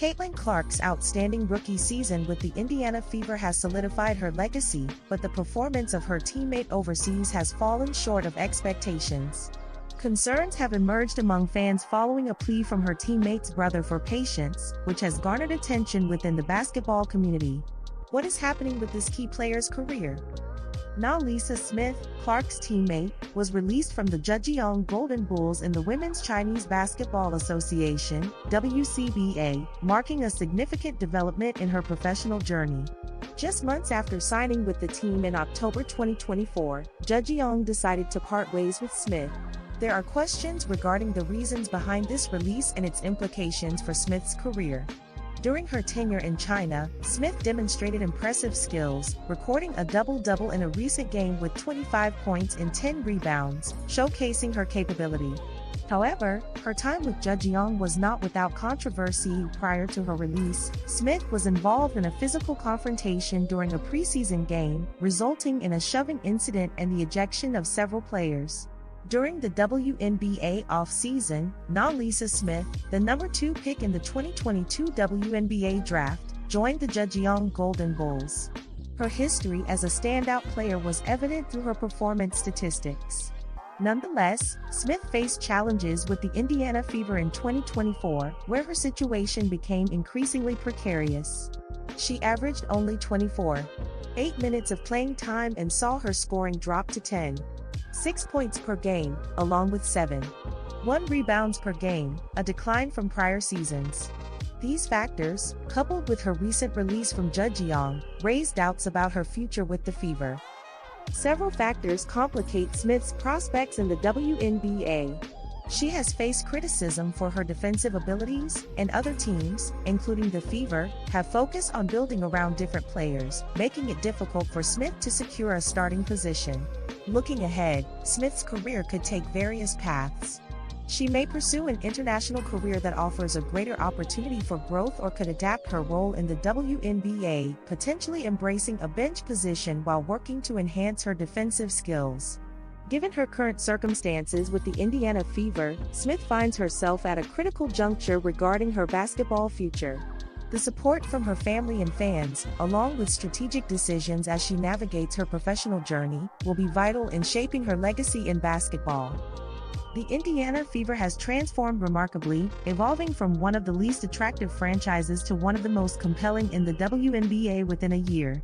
Caitlin Clark's outstanding rookie season with the Indiana Fever has solidified her legacy, but the performance of her teammate overseas has fallen short of expectations. Concerns have emerged among fans following a plea from her teammate's brother for patience, which has garnered attention within the basketball community. What is happening with this key player's career? Lexie Smith, Clark's teammate, was released from the Zhejiang Golden Bulls in the Women's Chinese Basketball Association (WCBA), marking a significant development in her professional journey. Just months after signing with the team in October 2024, Zhejiang decided to part ways with Smith. There are questions regarding the reasons behind this release and its implications for Smith's career. During her tenure in China, Smith demonstrated impressive skills, recording a double-double in a recent game with 25 points and 10 rebounds, showcasing her capability. However, her time with Zhejiang was not without controversy. Prior to her release, Smith was involved in a physical confrontation during a preseason game, resulting in a shoving incident and the ejection of several players. During the WNBA offseason, Lexie Smith, the number 2 pick in the 2022 WNBA draft, joined the Zhejiang Golden Bulls. Her history as a standout player was evident through her performance statistics. Nonetheless, Smith faced challenges with the Indiana Fever in 2024, where her situation became increasingly precarious. She averaged only 24.8 minutes of playing time and saw her scoring drop to 10.6 points per game, along with 7.1 rebounds per game, a decline from prior seasons. These factors, coupled with her recent release from Zhejiang, raised doubts about her future with the Fever. Several factors complicate Smith's prospects in the WNBA. She has faced criticism for her defensive abilities, and other teams, including the Fever, have focused on building around different players, making it difficult for Smith to secure a starting position. Looking ahead, Smith's career could take various paths. She may pursue an international career that offers a greater opportunity for growth, or could adapt her role in the WNBA, potentially embracing a bench position while working to enhance her defensive skills. Given her current circumstances with the Indiana Fever, Smith finds herself at a critical juncture regarding her basketball future. The support from her family and fans, along with strategic decisions as she navigates her professional journey, will be vital in shaping her legacy in basketball. The Indiana Fever has transformed remarkably, evolving from one of the least attractive franchises to one of the most compelling in the WNBA within a year.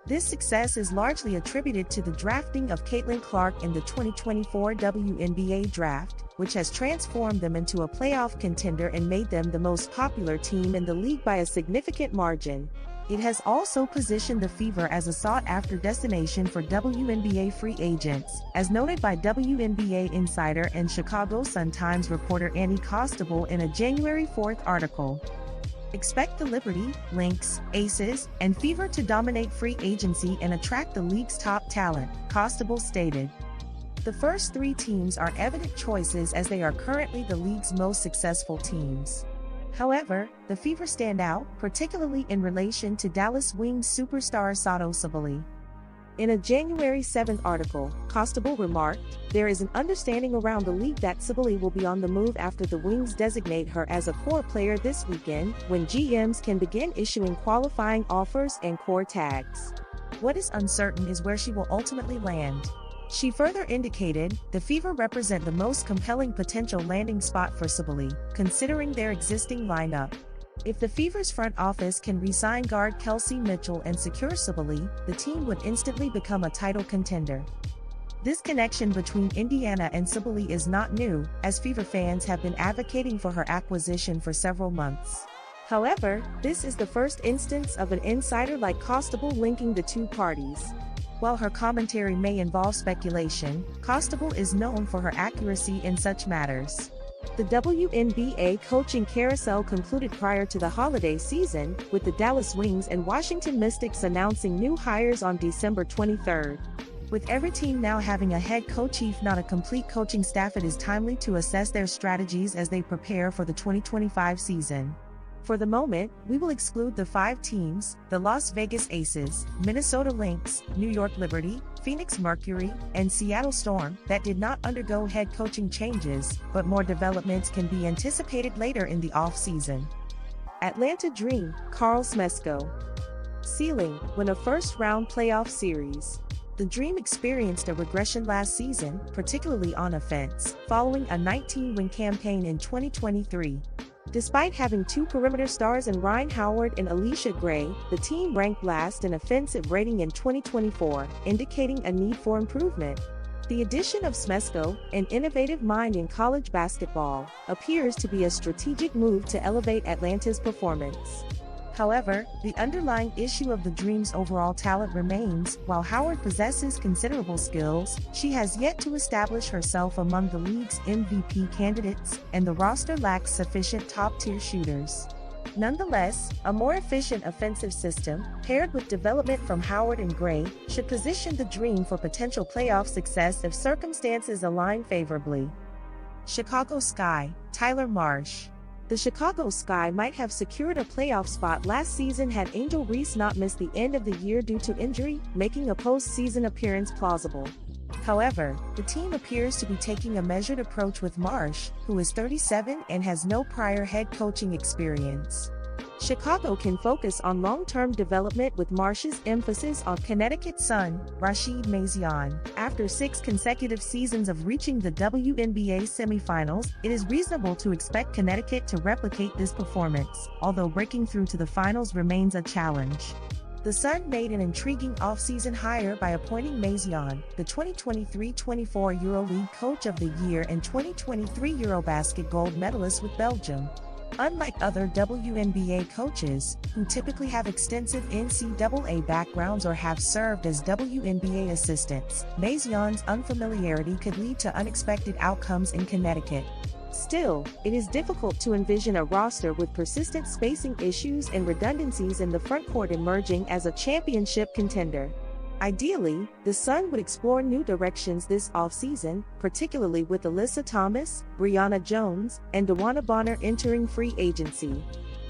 This success is largely attributed to the drafting of Caitlin Clark in the 2024 WNBA draft, which has transformed them into a playoff contender and made them the most popular team in the league by a significant margin. It has also positioned the Fever as a sought-after destination for WNBA free agents, as noted by WNBA insider and Chicago Sun-Times reporter Annie Costabile in a January 4th article. Expect the Liberty, Lynx, Aces, and Fever to dominate free agency and attract the league's top talent, Costabile stated. The first 3 teams are evident choices as they are currently the league's most successful teams. However, the Fever stand out, particularly in relation to Dallas Wings superstar Sato Sabally. In a January 7th article, Costabile remarked, "There is an understanding around the league that Sabally will be on the move after the Wings designate her as a core player this weekend, when GMs can begin issuing qualifying offers and core tags. What is uncertain is where she will ultimately land." She further indicated, "The Fever represent the most compelling potential landing spot for Sabally, considering their existing lineup. If the Fever's front office can re-sign guard Kelsey Mitchell and secure Sabally, the team would instantly become a title contender." This connection between Indiana and Sabally is not new, as Fever fans have been advocating for her acquisition for several months. However, this is the first instance of an insider like Costabile linking the two parties. While her commentary may involve speculation, Costabile is known for her accuracy in such matters. The WNBA coaching carousel concluded prior to the holiday season, with the Dallas Wings and Washington Mystics announcing new hires on December 23rd. With every team now having a head coach, if not a complete coaching staff, it is timely to assess their strategies as they prepare for the 2025 season. For the moment, we will exclude the 5 teams: the Las Vegas Aces, Minnesota Lynx, New York Liberty, Phoenix Mercury, and Seattle Storm, that did not undergo head coaching changes, but more developments can be anticipated later in the off-season. Atlanta Dream, Carl Smesko. Ceiling, win a first-round playoff series. The Dream experienced a regression last season, particularly on offense, following a 19-win campaign in 2023. Despite having two perimeter stars in Ryan Howard and Alicia Gray, the team ranked last in offensive rating in 2024, indicating a need for improvement. The addition of Smesko, an innovative mind in college basketball, appears to be a strategic move to elevate Atlanta's performance. However, the underlying issue of the Dream's overall talent remains. While Howard possesses considerable skills, she has yet to establish herself among the league's MVP candidates, and the roster lacks sufficient top-tier shooters. Nonetheless, a more efficient offensive system, paired with development from Howard and Gray, should position the Dream for potential playoff success if circumstances align favorably. Chicago Sky, Tyler Marsh. The Chicago Sky might have secured a playoff spot last season had Angel Reese not missed the end of the year due to injury, making a postseason appearance plausible. However, the team appears to be taking a measured approach with Marsh, who is 37 and has no prior head coaching experience. Chicago can focus on long-term development with Marsh's emphasis on Connecticut's son, Rashid Mazion. After 6 consecutive seasons of reaching the WNBA semifinals, it is reasonable to expect Connecticut to replicate this performance, although breaking through to the finals remains a challenge. The Sun made an intriguing offseason hire by appointing Mazion, the 2023-24 EuroLeague Coach of the Year and 2023 Eurobasket gold medalist with Belgium. Unlike other WNBA coaches, who typically have extensive NCAA backgrounds or have served as WNBA assistants, Mazion's unfamiliarity could lead to unexpected outcomes in Connecticut. Still, it is difficult to envision a roster with persistent spacing issues and redundancies in the frontcourt emerging as a championship contender. Ideally, the Sun would explore new directions this offseason, particularly with Alyssa Thomas, Brianna Jones, and DeWanna Bonner entering free agency.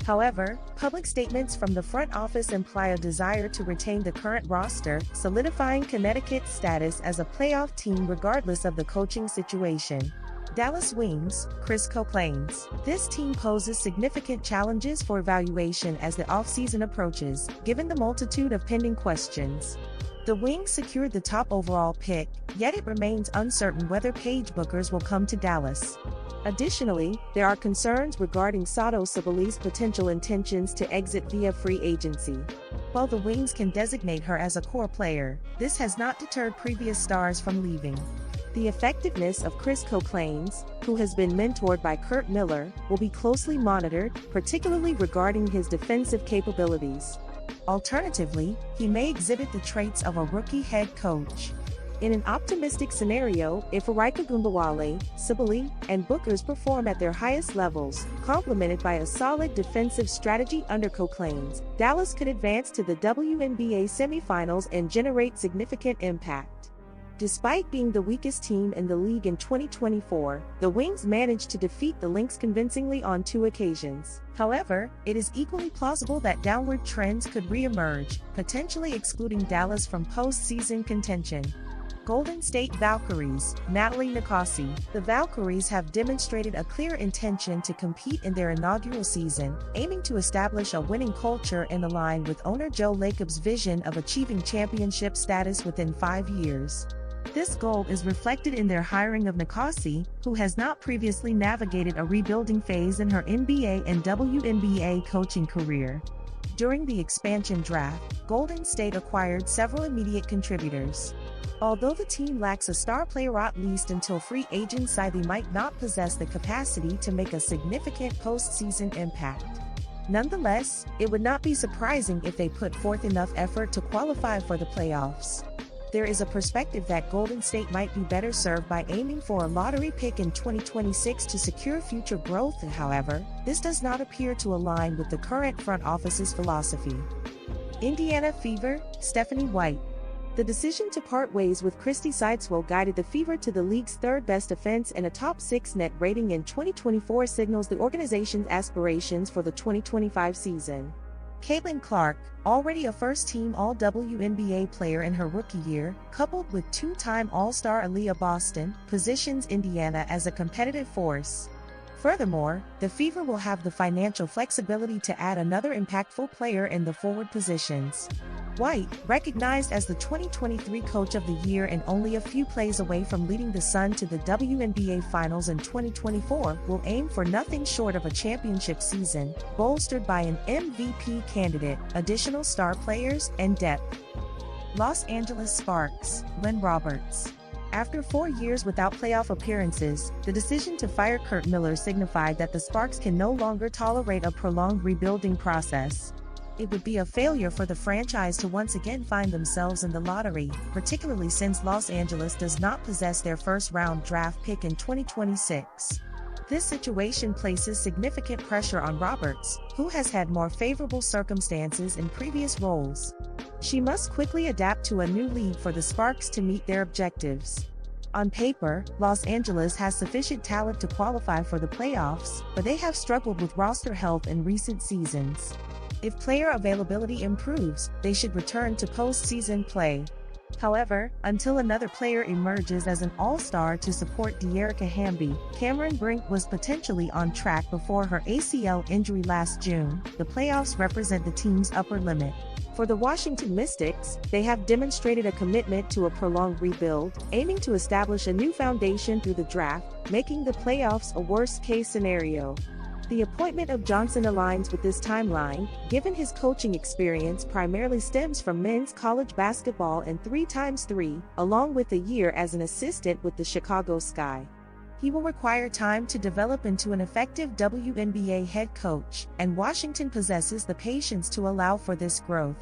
However, public statements from the front office imply a desire to retain the current roster, solidifying Connecticut's status as a playoff team regardless of the coaching situation. Dallas Wings, Chris complains. This team poses significant challenges for evaluation as the offseason approaches, given the multitude of pending questions. The Wings secured the top overall pick, yet it remains uncertain whether Paige Bookers will come to Dallas. Additionally, there are concerns regarding Sato Sabali's potential intentions to exit via free agency. While the Wings can designate her as a core player, this has not deterred previous stars from leaving. The effectiveness of Chris Claims, who has been mentored by Curt Miller, will be closely monitored, particularly regarding his defensive capabilities. Alternatively, he may exhibit the traits of a rookie head coach. In an optimistic scenario, if Arika Gumbawale, Sabali, and Bookers perform at their highest levels, complemented by a solid defensive strategy under Claims, Dallas could advance to the WNBA semifinals and generate significant impact. Despite being the weakest team in the league in 2024, the Wings managed to defeat the Lynx convincingly on 2 occasions. However, it is equally plausible that downward trends could re-emerge, potentially excluding Dallas from postseason contention. Golden State Valkyries, Natalie Nakasi. The Valkyries have demonstrated a clear intention to compete in their inaugural season, aiming to establish a winning culture and align with owner Joe Lacob's vision of achieving championship status within 5 years. This goal is reflected in their hiring of Nakasi, who has not previously navigated a rebuilding phase in her NBA and WNBA coaching career. During the expansion draft, Golden State acquired several immediate contributors. Although the team lacks a star player at least until free agency, they might not possess the capacity to make a significant postseason impact. Nonetheless, it would not be surprising if they put forth enough effort to qualify for the playoffs. There is a perspective that Golden State might be better served by aiming for a lottery pick in 2026 to secure future growth. However, this does not appear to align with the current front office's philosophy. Indiana Fever, Stephanie White. The decision to part ways with Christy Sideswell guided the Fever to the league's third-best offense and a top-6 net rating in 2024 signals the organization's aspirations for the 2025 season. Caitlin Clark, already a first-team All-WNBA player in her rookie year, coupled with 2-time All-Star Aaliyah Boston, positions Indiana as a competitive force. Furthermore, the Fever will have the financial flexibility to add another impactful player in the forward positions. White, recognized as the 2023 Coach of the Year and only a few plays away from leading the Sun to the WNBA Finals in 2024, will aim for nothing short of a championship season, bolstered by an MVP candidate, additional star players, and depth. Los Angeles Sparks, Lynn Roberts. After 4 years without playoff appearances, the decision to fire Curt Miller signified that the Sparks can no longer tolerate a prolonged rebuilding process. It would be a failure for the franchise to once again find themselves in the lottery, particularly since Los Angeles does not possess their first-round draft pick in 2026. This situation places significant pressure on Roberts, who has had more favorable circumstances in previous roles. She must quickly adapt to a new league for the Sparks to meet their objectives. On paper, Los Angeles has sufficient talent to qualify for the playoffs, but they have struggled with roster health in recent seasons. If player availability improves, they should return to postseason play. However, until another player emerges as an all-star to support De'Erica Hamby, Cameron Brink was potentially on track before her ACL injury last June. The playoffs represent the team's upper limit. For the Washington Mystics, they have demonstrated a commitment to a prolonged rebuild, aiming to establish a new foundation through the draft, making the playoffs a worst-case scenario. The appointment of Johnson aligns with this timeline, given his coaching experience primarily stems from men's college basketball and 3x3, along with a year as an assistant with the Chicago Sky. He will require time to develop into an effective WNBA head coach, and Washington possesses the patience to allow for this growth.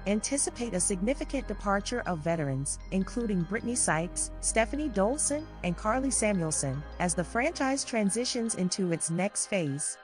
Anticipate a significant departure of veterans, including Brittany Sykes, Stephanie Dolson, and Carly Samuelson, as the franchise transitions into its next phase.